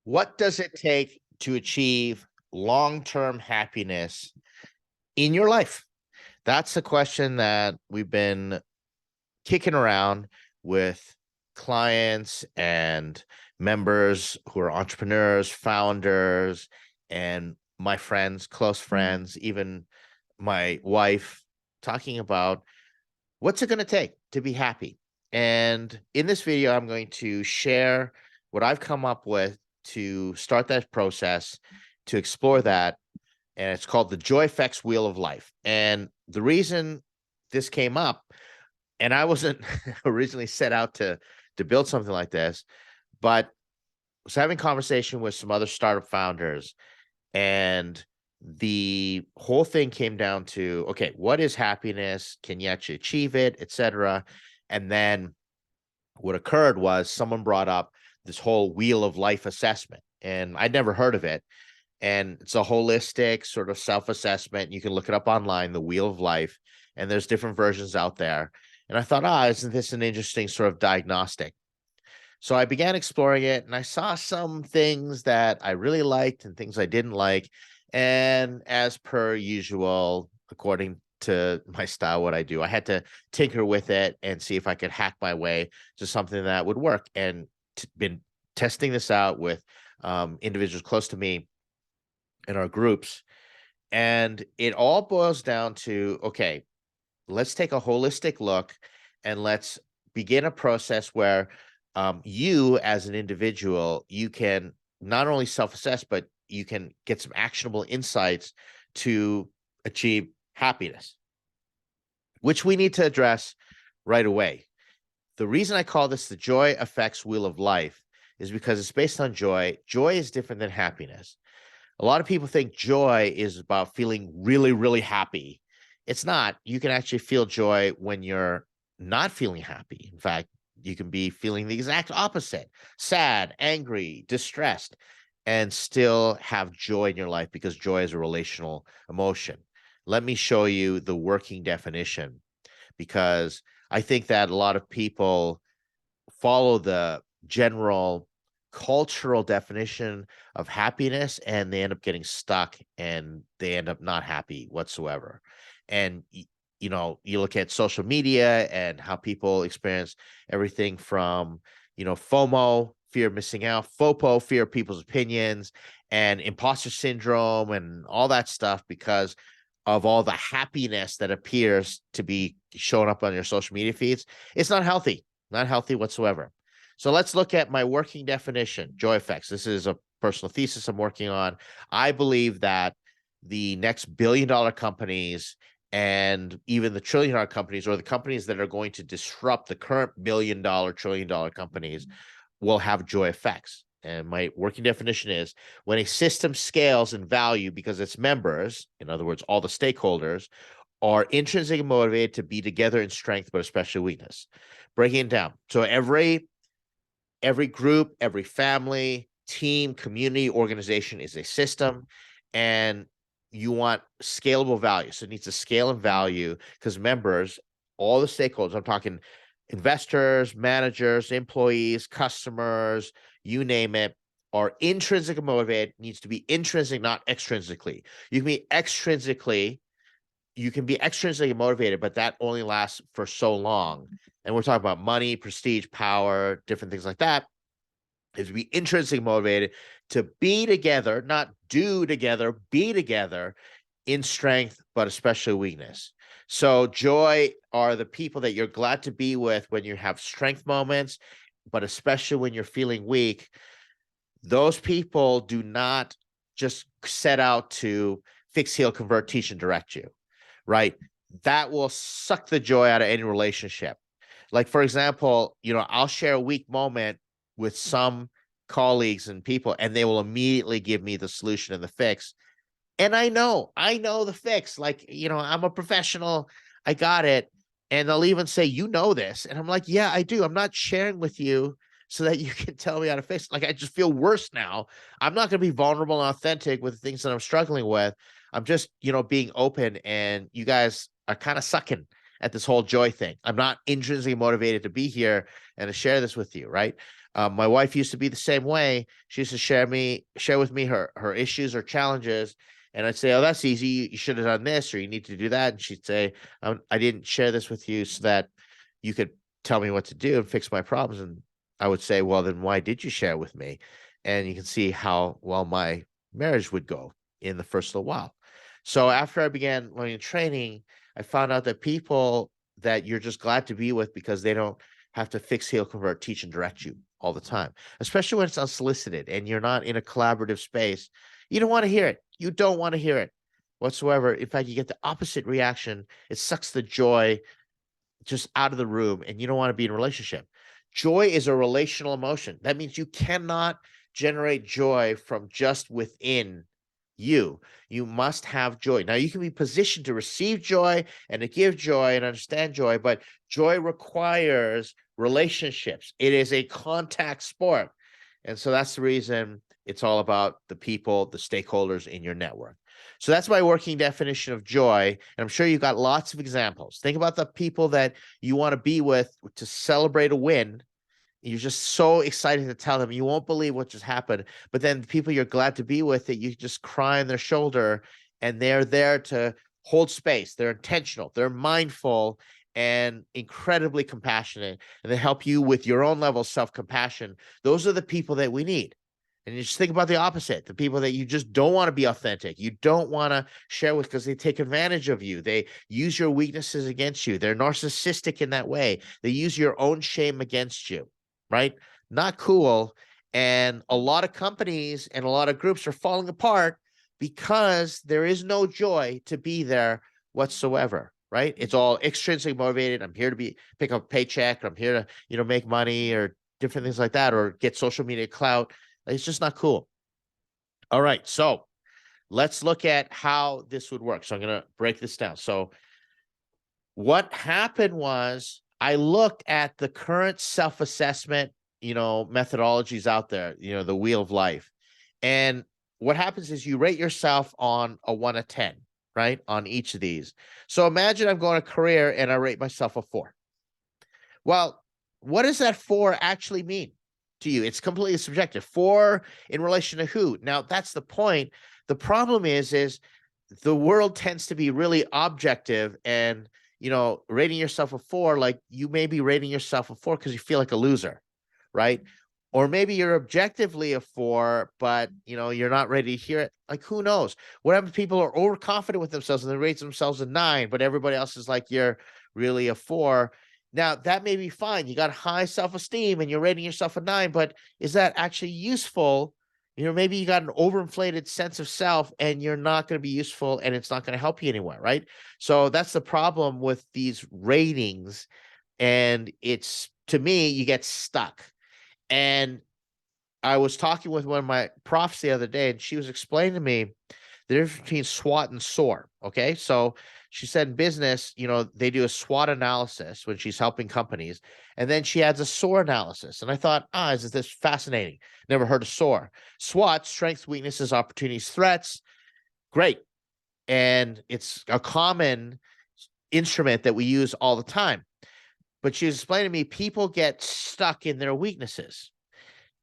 What does it take to achieve long-term happiness in your life? That's a question that we've been kicking around with clients and members who are entrepreneurs, founders, and my friends, close friends, even my wife, talking about what's it going to take to be happy. And in this video, I'm going to share what I've come up with to start that process, to explore that. And it's called the JoyFX Wheel of Life. And the reason this came up, and I wasn't originally set out to build something like this, but I was having conversation with some other startup founders, and the whole thing came down to, okay, what is happiness? Can you actually achieve it, etc.? And then what occurred was someone brought up this whole wheel of life assessment, and I'd never heard of it. And it's a holistic sort of self-assessment. You can look it up online, the wheel of life, and there's different versions out there. And I thought, isn't this an interesting sort of diagnostic? So I began exploring it, and I saw some things that I really liked and things I didn't like. And as per usual, according to my style, what I do, I had to tinker with it and see if I could hack my way to something that would work. And been testing this out with individuals close to me in our groups. And it all boils down to, okay, let's take a holistic look and let's begin a process where you as an individual, you can not only self-assess, but you can get some actionable insights to achieve happiness, which we need to address right away. The reason I call this the JoyFX Wheel of Life is because it's based on joy. Joy is different than happiness. A lot of people think joy is about feeling really, really happy. It's not. You can actually feel joy when you're not feeling happy. In fact, you can be feeling the exact opposite, sad, angry, distressed, and still have joy in your life, because joy is a relational emotion. Let me show you the working definition, because I think that a lot of people follow the general cultural definition of happiness and they end up getting stuck and they end up not happy whatsoever. And you look at social media and how people experience everything from FOMO, fear of missing out, FOPO, fear of people's opinions, and imposter syndrome and all that stuff, because of all the happiness that appears to be showing up on your social media feeds. It's not healthy whatsoever. So let's look at my working definition, JoyFX. This is a personal thesis I'm working on. I believe that the next billion-dollar companies and even the trillion-dollar companies, or the companies that are going to disrupt the current billion-dollar, trillion-dollar companies, will have JoyFX. And my working definition is when a system scales in value because its members, in other words, all the stakeholders, are intrinsically motivated to be together in strength, but especially weakness. Breaking it down. So every group, every family, team, community, organization is a system, and you want scalable value. So it needs to scale in value because members, all the stakeholders, I'm talking investors, managers, employees, customers, you name it, are intrinsically motivated. Needs to be intrinsic, not extrinsically. You can be extrinsically motivated, but that only lasts for so long. And we're talking about money, prestige, power, different things like that. Is to be intrinsically motivated to be together, not do together, be together in strength, but especially weakness. So joy are the people that you're glad to be with when you have strength moments, but especially when you're feeling weak. Those people do not just set out to fix, heal, convert, teach, and direct you, right? That will suck the joy out of any relationship. Like, for example, I'll share a weak moment with some colleagues and people, and they will immediately give me the solution and the fix. And I know the fix. Like, I'm a professional. I got it. And they'll even say, this. And I'm like, yeah, I do. I'm not sharing with you so that you can tell me how to fix it. Like, I just feel worse now. I'm not going to be vulnerable and authentic with the things that I'm struggling with. I'm just, being open, and you guys are kind of sucking at this whole joy thing. I'm not intrinsically motivated to be here and to share this with you, right? My wife used to be the same way. She used to share with me her issues or challenges, and I'd say, "Oh, that's easy. You should have done this, or you need to do that." And she'd say, "I didn't share this with you so that you could tell me what to do and fix my problems." And I would say, "Well, then why did you share with me?" And you can see how well my marriage would go in the first little while. So after I began learning training, I found out that people that you're just glad to be with because they don't have to fix, heal, convert, teach, and direct you all the time, especially when it's unsolicited and you're not in a collaborative space. You don't want to hear it. You don't want to hear it whatsoever. In fact, you get the opposite reaction. It sucks the joy just out of the room, and you don't want to be in a relationship. Joy is a relational emotion. That means you cannot generate joy from just within you. You must have joy. Now, you can be positioned to receive joy and to give joy and understand joy, but joy requires relationships. It is a contact sport. And so that's the reason it's all about the people, the stakeholders in your network. So that's my working definition of joy. And I'm sure you've got lots of examples. Think about the people that you want to be with to celebrate a win. You're just so excited to tell them. You won't believe what just happened. But then the people you're glad to be with, that you just cry on their shoulder, and they're there to hold space. They're intentional. They're mindful and incredibly compassionate, and they help you with your own level of self-compassion. Those are the people that we need. And you just think about the opposite, the people that you just don't want to be authentic. You don't want to share with because they take advantage of you. They use your weaknesses against you. They're narcissistic in that way. They use your own shame against you, right? Not cool. And a lot of companies and a lot of groups are falling apart because there is no joy to be there whatsoever, right? It's all extrinsically motivated. I'm here to pick up a paycheck. I'm here to, make money or different things like that, or get social media clout. It's just not cool. All right, so let's look at how this would work. So I'm going to break this down. So what happened was I looked at the current self-assessment, methodologies out there, the wheel of life. And what happens is you rate yourself on a 1 to 10, right? On each of these. So imagine I'm going to career and I rate myself a 4. Well, what does that 4 actually mean to you? It's completely subjective. 4 in relation to who? Now, that's the point. The problem is the world tends to be really objective, and, rating yourself a 4, like you may be rating yourself a 4 because you feel like a loser, right? Or maybe you're objectively a 4, but, you're not ready to hear it. Like, who knows? What happens if people are overconfident with themselves and they rate themselves a 9, but everybody else is like, you're really a 4. Now, that may be fine. You got high self-esteem and you're rating yourself a 9, but is that actually useful? Maybe you got an overinflated sense of self and you're not going to be useful, and it's not going to help you anywhere, right? So that's the problem with these ratings. And to me, you get stuck. And I was talking with one of my profs the other day, and she was explaining to me the difference between SWOT and SOAR. Okay. So she said in business, they do a SWOT analysis when she's helping companies, and then she adds a SOAR analysis. And I thought, is this fascinating? Never heard of SOAR. SWOT, strengths, weaknesses, opportunities, threats. Great. And it's a common instrument that we use all the time. But she was explaining to me, people get stuck in their weaknesses.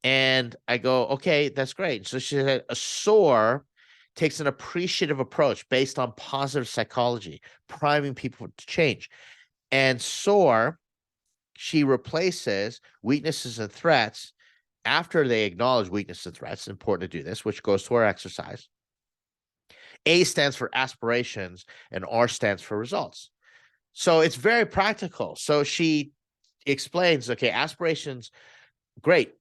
And I go, okay, that's great. So she said a SOAR takes an appreciative approach based on positive psychology, priming people to change. And SOAR, she replaces weaknesses and threats after they acknowledge weaknesses and threats. It's important to do this, which goes to our exercise. A stands for aspirations and R stands for results. So it's very practical. So she explains, okay, aspirations, great.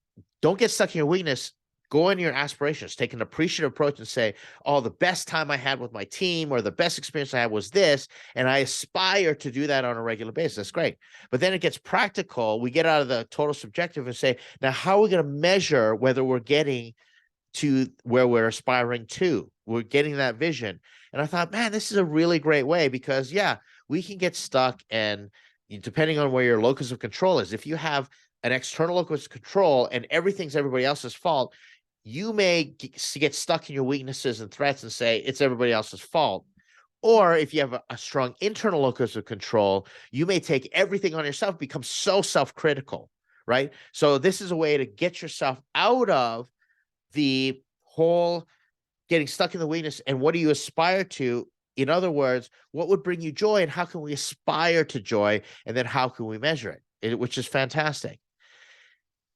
Don't get stuck in your weakness. Go in your aspirations. Take an appreciative approach and say, oh, the best time I had with my team or the best experience I had was this, and I aspire to do that on a regular basis. That's great. But then it gets practical. We get out of the total subjective and say, now, how are we going to measure whether we're getting to where we're aspiring to? We're getting that vision. And I thought, man, this is a really great way, because, yeah, we can get stuck, and depending on where your locus of control is, if you have an external locus of control and everything's everybody else's fault, you may get stuck in your weaknesses and threats and say it's everybody else's fault. Or if you have a strong internal locus of control, you may take everything on yourself, become so self-critical, right? So this is a way to get yourself out of the whole getting stuck in the weakness. And what do you aspire to? In other words, what would bring you joy, and how can we aspire to joy? And then how can we measure it? Which is fantastic.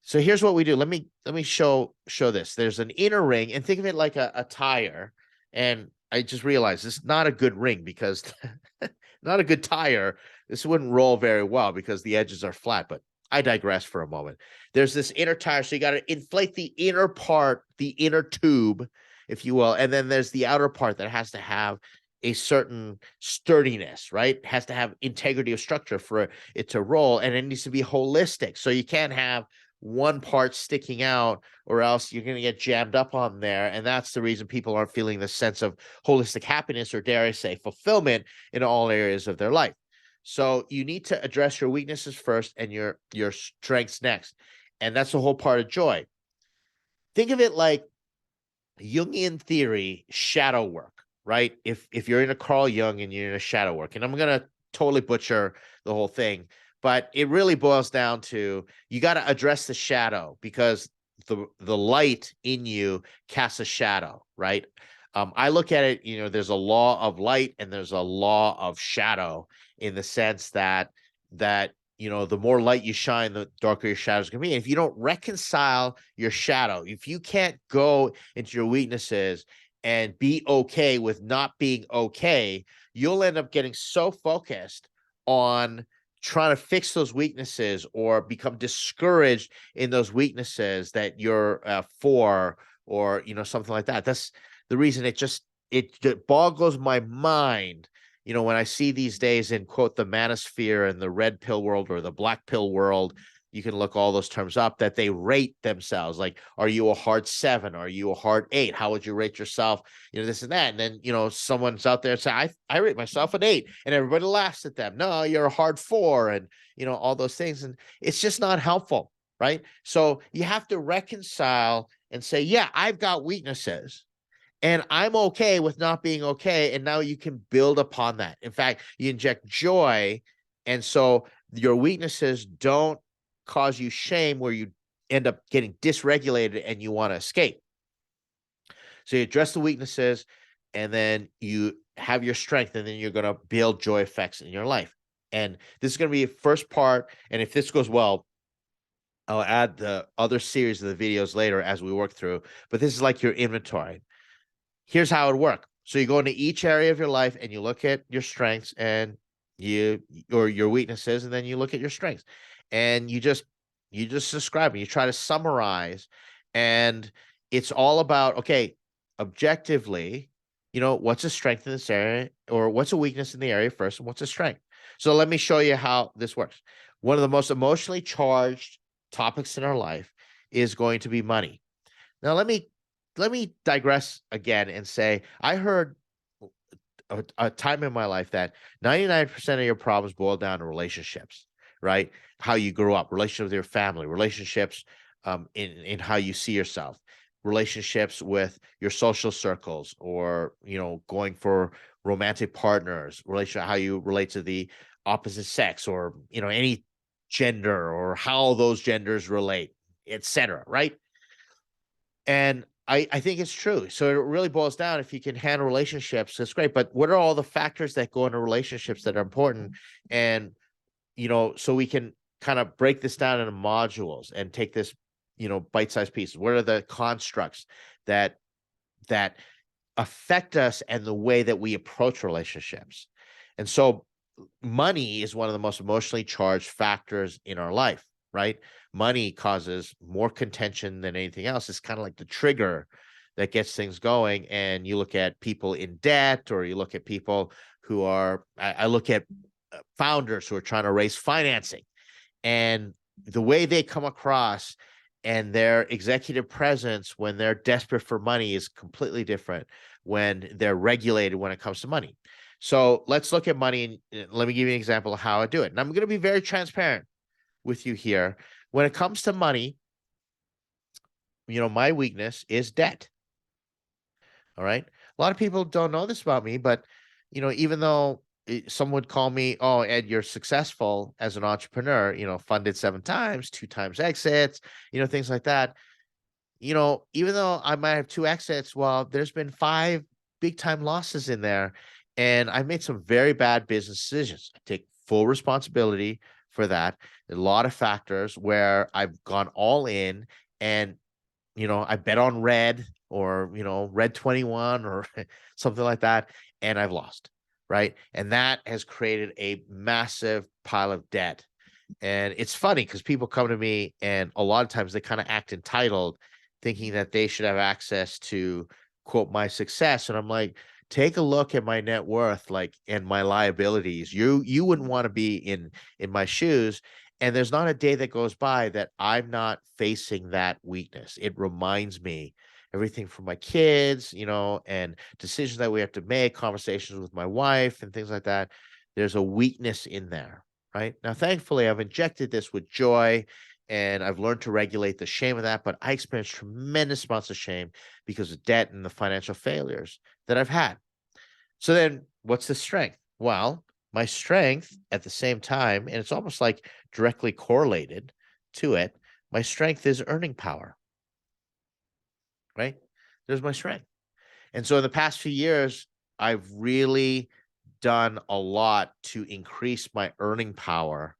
So here's what we do. Let me show this. There's an inner ring, and think of it like a tire. And I just realized this is not a good ring, because not a good tire. This wouldn't roll very well because the edges are flat, but I digress for a moment. There's this inner tire. So you got to inflate the inner part, the inner tube, if you will. And then there's the outer part that has to have a certain sturdiness, right? It has to have integrity of structure for it to roll, and it needs to be holistic. So you can't have one part sticking out, or else you're going to get jammed up on there. And that's the reason people aren't feeling the sense of holistic happiness, or dare I say fulfillment, in all areas of their life. So you need to address your weaknesses first and your strengths next. And that's the whole part of joy. Think of it like Jungian theory, shadow work, right? If you're in a Carl Jung and you're in a shadow work, and I'm going to totally butcher the whole thing, but it really boils down to, you got to address the shadow, because the light in you casts a shadow, right? I look at it, there's a law of light and there's a law of shadow, in the sense that the more light you shine, the darker your shadow is going to be. And if you don't reconcile your shadow, if you can't go into your weaknesses and be okay with not being okay, you'll end up getting so focused on trying to fix those weaknesses, or become discouraged in those weaknesses that you're for, or something like that. That's the reason it boggles my mind, when I see these days in, quote, the manosphere and the red pill world or the black pill world. You can look all those terms up, that they rate themselves. Like, are you a hard 7? Are you a hard 8? How would you rate yourself? This and that. And then, someone's out there and say, I rate myself an 8, and everybody laughs at them. No, you're a hard 4, and, all those things. And it's just not helpful, right? So you have to reconcile and say, yeah, I've got weaknesses, and I'm okay with not being okay. And now you can build upon that. In fact, you inject joy. And so your weaknesses don't cause you shame, where you end up getting dysregulated and you want to escape. So you address the weaknesses, and then you have your strength, and then you're going to build JoyFX in your life. And this is going to be a first part. And if this goes well, I'll add the other series of the videos later as we work through. But this is like your inventory. Here's how it would work. So you go into each area of your life and you look at your strengths and or your weaknesses, and then you look at your strengths, and you just describe it. You try to summarize, and it's all about, okay, objectively, what's a strength in this area, or what's a weakness in the area first, and what's a strength. So let me show you how this works. One of the most emotionally charged topics in our life is going to be money. Now, let me digress again and say, I heard a time in my life that 99% of your problems boil down to relationships, right? How you grew up, relationships with your family, relationships in how you see yourself, relationships with your social circles, or, going for romantic partners, how you relate to the opposite sex, or, any gender, or how those genders relate, etc., right? And I think it's true. So it really boils down, if you can handle relationships, that's great. But what are all the factors that go into relationships that are important? And, so we can kind of break this down into modules and take this, bite-sized pieces. What are the constructs that affect us and the way that we approach relationships? And so money is one of the most emotionally charged factors in our life, right? Money causes more contention than anything else. It's kind of like the trigger that gets things going. And you look at people in debt, or you look at people who are, I look at founders who are trying to raise financing, and the way they come across and their executive presence when they're desperate for money is completely different when they're regulated when it comes to money. So let's look at money, and let me give you an example of how I do it. And I'm going to be very transparent with you here. When it comes to money, my weakness is debt. All right. A lot of people don't know this about me, but, even though someone would call me, oh, Ed, you're successful as an entrepreneur, funded 7 times, 2 times exits, things like that. Even though I might have 2 exits, well, there's been 5 big time losses in there. And I made some very bad business decisions. I take full responsibility for that. A lot of factors where I've gone all in and, I bet on red or, red 21 or something like that. And I've lost. Right. And that has created a massive pile of debt. And it's funny because people come to me and a lot of times they kind of act entitled, thinking that they should have access to quote my success. And I'm like, take a look at my net worth, like, and my liabilities. You wouldn't want to be in my shoes. And there's not a day that goes by that I'm not facing that weakness. It reminds me everything from my kids, and decisions that we have to make, conversations with my wife and things like that. There's a weakness in there. Right now, thankfully, I've injected this with joy and I've learned to regulate the shame of that. But I experienced tremendous amounts of shame because of debt and the financial failures that I've had. So then what's the strength? Well, my strength at the same time, and it's almost like directly correlated to it, my strength is earning power, right? There's my strength. And so in the past few years, I've really done a lot to increase my earning power.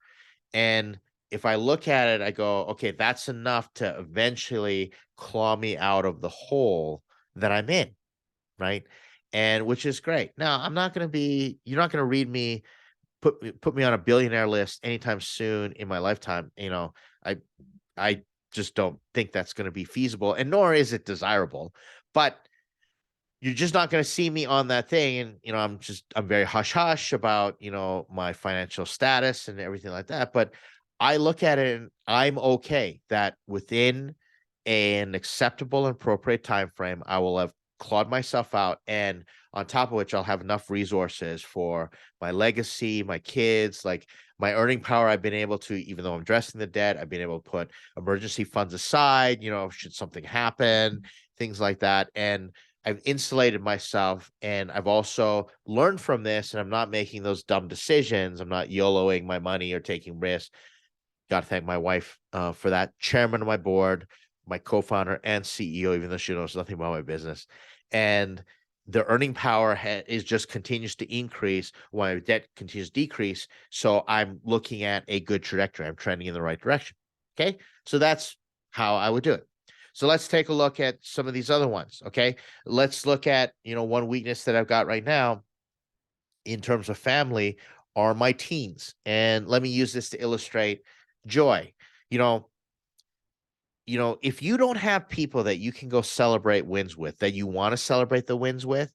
And if I look at it, I go, okay, that's enough to eventually claw me out of the hole that I'm in, right? And which is great. Now, you're not going to read me, put me on a billionaire list anytime soon in my lifetime. I I just don't think that's going to be feasible, and nor is it desirable. But you're just not going to see me on that thing. And, I'm very hush hush about, my financial status and everything like that. But I look at it and I'm okay that within an acceptable and appropriate time frame, I will have clawed myself out. And on top of which, I'll have enough resources for my legacy, my kids, like my earning power. I've been able to, even though I'm addressing the debt, I've been able to put emergency funds aside, should something happen, things like that. And I've insulated myself, and I've also learned from this, and I'm not making those dumb decisions. I'm not YOLOing my money or taking risks. Got to thank my wife for that. Chairman of my board, my co-founder and CEO, even though she knows nothing about my business. And the earning power is just continues to increase while my debt continues to decrease. So I'm looking at a good trajectory. I'm trending in the right direction. Okay. So that's how I would do it. So let's take a look at some of these other ones. Okay. Let's look at, one weakness that I've got right now in terms of family are my teens. And let me use this to illustrate joy. You know, if you don't have people that you can go celebrate wins with, that you want to celebrate the wins with,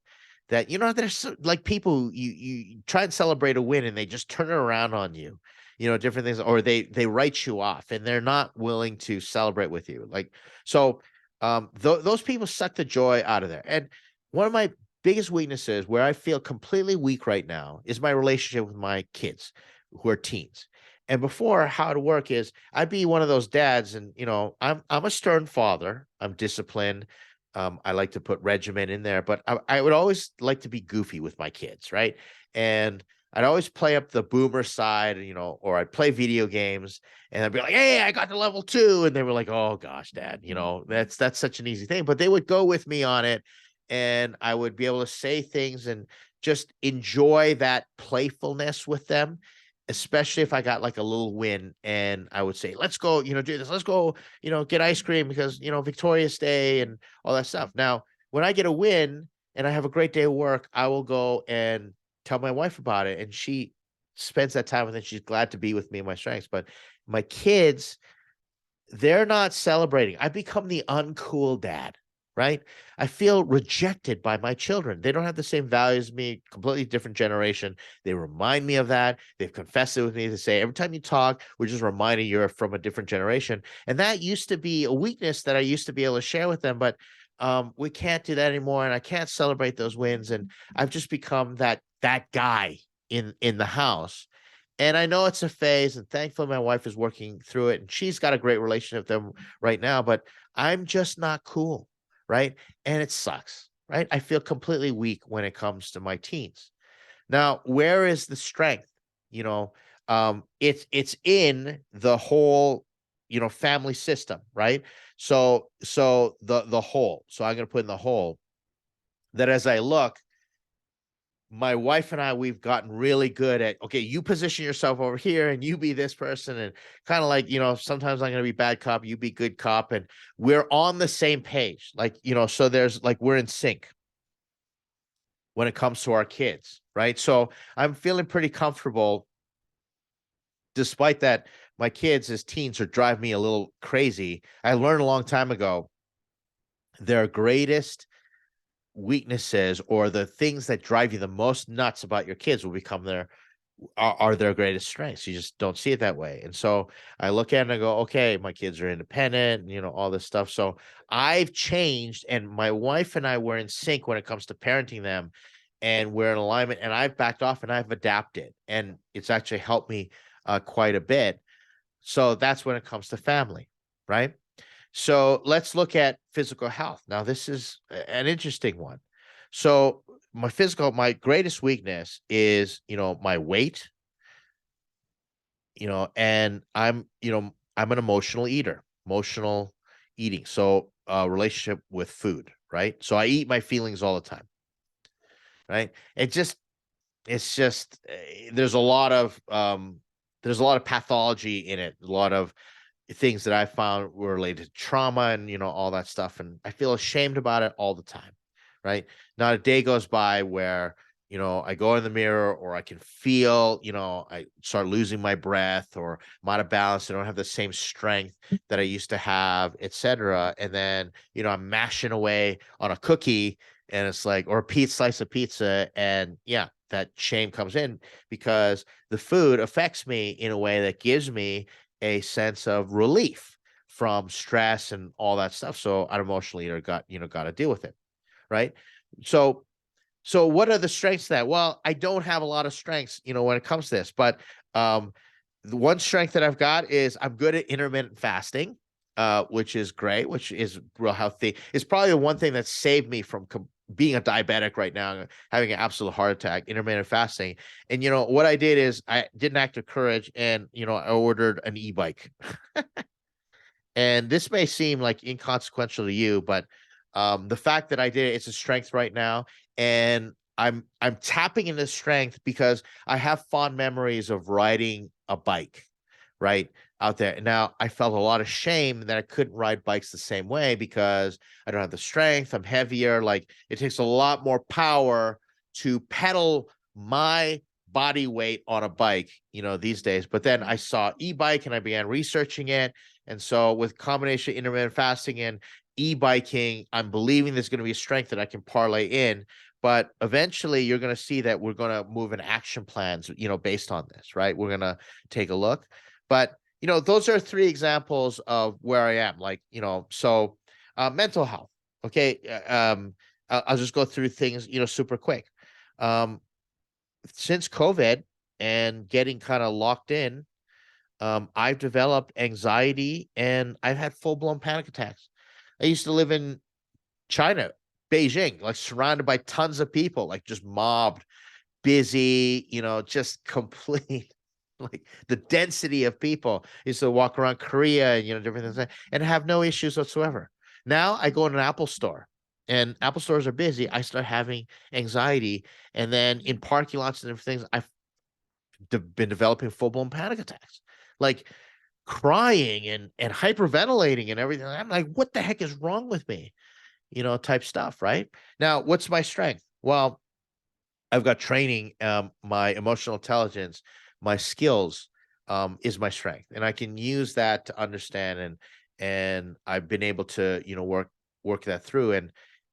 that, there's like people you try and celebrate a win and they just turn it around on you, different things, or they write you off and they're not willing to celebrate with you. Like, so those people suck the joy out of there. And one of my biggest weaknesses where I feel completely weak right now is my relationship with my kids who are teens. And before, how it work is I'd be one of those dads, and I'm a stern father. I'm disciplined. I like to put regimen in there, but I would always like to be goofy with my kids, right? And I'd always play up the boomer side, or I'd play video games, and I'd be like, "Hey, I got to level 2," and they were like, "Oh gosh, Dad, that's such an easy thing." But they would go with me on it, and I would be able to say things and just enjoy that playfulness with them, especially if I got like a little win and I would say, let's go, do this. Let's go, get ice cream because, Victoria's Day and all that stuff. Now, when I get a win and I have a great day of work, I will go and tell my wife about it. And she spends that time with it. She's glad to be with me and my strengths. But my kids, they're not celebrating. I become the uncool dad, right? I feel rejected by my children. They don't have the same values as me, completely different generation. They remind me of that. They've confessed it with me to say, every time you talk, we're just reminding you're from a different generation. And that used to be a weakness that I used to be able to share with them, but we can't do that anymore. And I can't celebrate those wins. And I've just become that guy in the house. And I know it's a phase, and thankfully my wife is working through it, and she's got a great relationship with them right now, but I'm just not cool, right? And it sucks, right? I feel completely weak when it comes to my teens. Now, where is the strength? It's in the whole, family system, right? So the whole. So I'm going to put in the whole that as I look, my wife and I, we've gotten really good at, okay, you position yourself over here and you be this person, and kind of like, sometimes I'm going to be bad cop, you be good cop, and we're on the same page. Like, so there's like, we're in sync when it comes to our kids, right? So I'm feeling pretty comfortable, despite that my kids as teens are driving me a little crazy. I learned a long time ago, their greatest weaknesses, or the things that drive you the most nuts about your kids, will become are their greatest strengths. You just don't see it that way. And so I look at it and I go, okay, my kids are independent, all this stuff. So I've changed, and my wife and I were in sync when it comes to parenting them, and we're in alignment, and I've backed off and I've adapted, and it's actually helped me quite a bit. So that's when it comes to family, right? So let's look at physical health. Now, this is an interesting one. So my greatest weakness is, my weight, and I'm an emotional emotional eating. So relationship with food, right? So I eat my feelings all the time, right? It's just there's a lot of pathology in it, a lot of things that I found were related to trauma and, all that stuff. And I feel ashamed about it all the time, right? Not a day goes by where, I go in the mirror, or I can feel, I start losing my breath, or I'm out of balance. I don't have the same strength that I used to have, etc. And then, I'm mashing away on a cookie, and it's like, or a slice of pizza. And yeah, that shame comes in, because the food affects me in a way that gives me a sense of relief from stress and all that stuff. So an emotional eater got to deal with it, right? So what are the strengths of that? Well, I don't have a lot of strengths, when it comes to this, but the one strength that I've got is I'm good at intermittent fasting, which is great, which is real healthy. It's probably the one thing that saved me from being a diabetic right now, having an absolute heart attack. Intermittent fasting. And what I did is I did an act of courage, and I ordered an e-bike. And this may seem like inconsequential to you, but the fact that I did it, it's a strength right now. And I'm tapping into strength because I have fond memories of riding a bike, right, out there. Now, I felt a lot of shame that I couldn't ride bikes the same way, because I don't have the strength. I'm heavier. Like, it takes a lot more power to pedal my body weight on a bike, these days. But then I saw e-bike and I began researching it. And so with combination intermittent fasting and e-biking, I'm believing there's going to be a strength that I can parlay in. But eventually you're going to see that we're going to move in action plans, based on this, right? We're going to take a look. But, those are three examples of where I am. Like, so mental health. Okay. I'll just go through things, super quick. Since COVID and getting kind of locked in, I've developed anxiety, and I've had full-blown panic attacks. I used to live in China, Beijing, like surrounded by tons of people, like just mobbed, busy, just complete, like the density of people. I used to walk around Korea and, different things, and have no issues whatsoever. Now I go in an Apple store, and Apple stores are busy. I start having anxiety. And then in parking lots and different things, I've been developing full-blown panic attacks. Like, crying and hyperventilating and everything. I'm like, what the heck is wrong with me? Type stuff, right? Now, what's my strength? Well, I've got training, my emotional intelligence, my skills, is my strength. And I can use that to understand, and I've been able to, work that through.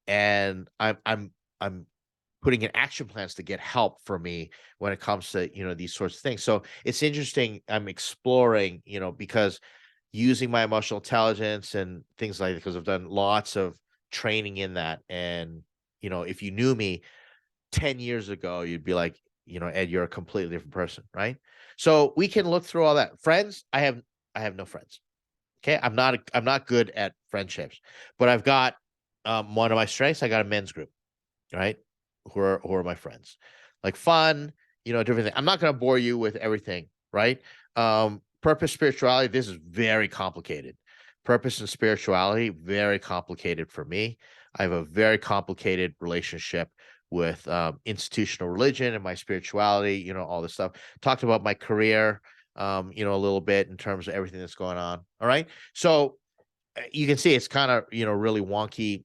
And I'm putting in action plans to get help for me when it comes to, these sorts of things. So it's interesting. I'm exploring, because using my emotional intelligence and things like that, because I've done lots of training in that. And, if you knew me 10 years ago, you'd be like, Ed, you're a completely different person, right? So we can look through all that. Friends, I have no friends. Okay. I'm not good at friendships, but I've got one of my strengths. I got a men's group, right? Who are my friends. like fun, different things. I'm not going to bore you with everything, right? Purpose, spirituality, this is very complicated. Purpose and spirituality, very complicated for me. I have a very complicated relationship with institutional religion and my spirituality, all this stuff. Talked about my career, a little bit in terms of everything that's going on. All right. So you can see it's kind of, really wonky.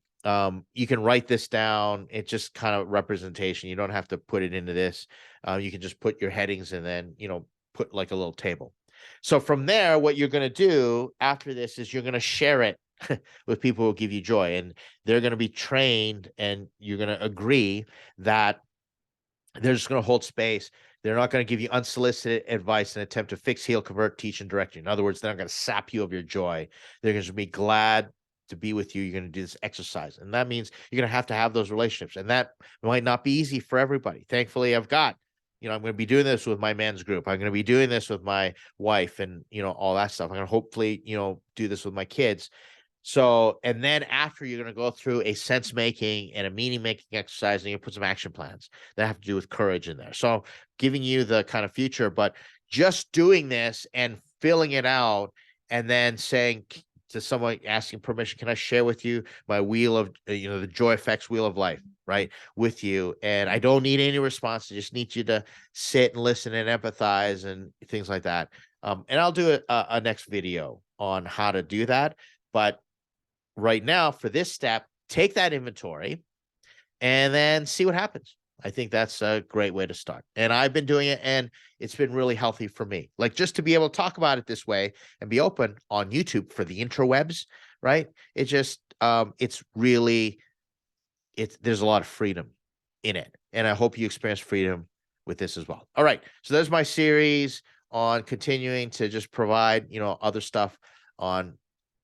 You can write this down. It's just kind of representation. You don't have to put it into this. You can just put your headings and then, put like a little table. So from there, what you're going to do after this is you're going to share it with people who give you joy, and they're going to be trained, and you're going to agree that they're just going to hold space. They're not going to give you unsolicited advice and attempt to fix, heal, convert, teach, and direct you. In other words, they're not going to sap you of your joy. They're going to be glad to be with you. You're going to do this exercise. And that means you're going to have those relationships. And that might not be easy for everybody. Thankfully, I'm going to be doing this with my men's group. I'm going to be doing this with my wife and, all that stuff. I'm going to hopefully, do this with my kids. So, and then after, you're going to go through a sense making and a meaning making exercise, and you put some action plans that have to do with courage in there. So giving you the kind of future, but just doing this and filling it out and then saying to someone, asking permission, can I share with you my wheel of, the JoyFX wheel of life, right, with you? And I don't need any response. I just need you to sit and listen and empathize and things like that. And I'll do a next video on how to do that. But right now, for this step, take that inventory and then see what happens. I think that's a great way to start. And I've been doing it, and it's been really healthy for me. Like, just to be able to talk about it this way and be open on YouTube for the interwebs, right? It just, there's a lot of freedom in it. And I hope you experience freedom with this as well. All right. So there's my series on continuing to just provide, other stuff on,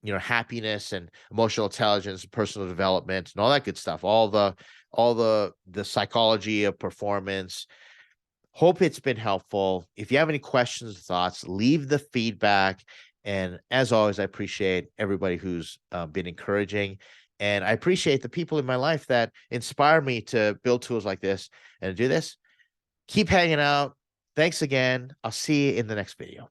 happiness and emotional intelligence, personal development, and all that good stuff. All the psychology of performance. Hope it's been helpful. If you have any questions or thoughts, leave the feedback. And as always, I appreciate everybody who's been encouraging. And I appreciate the people in my life that inspire me to build tools like this and do this. Keep hanging out. Thanks again. I'll see you in the next video.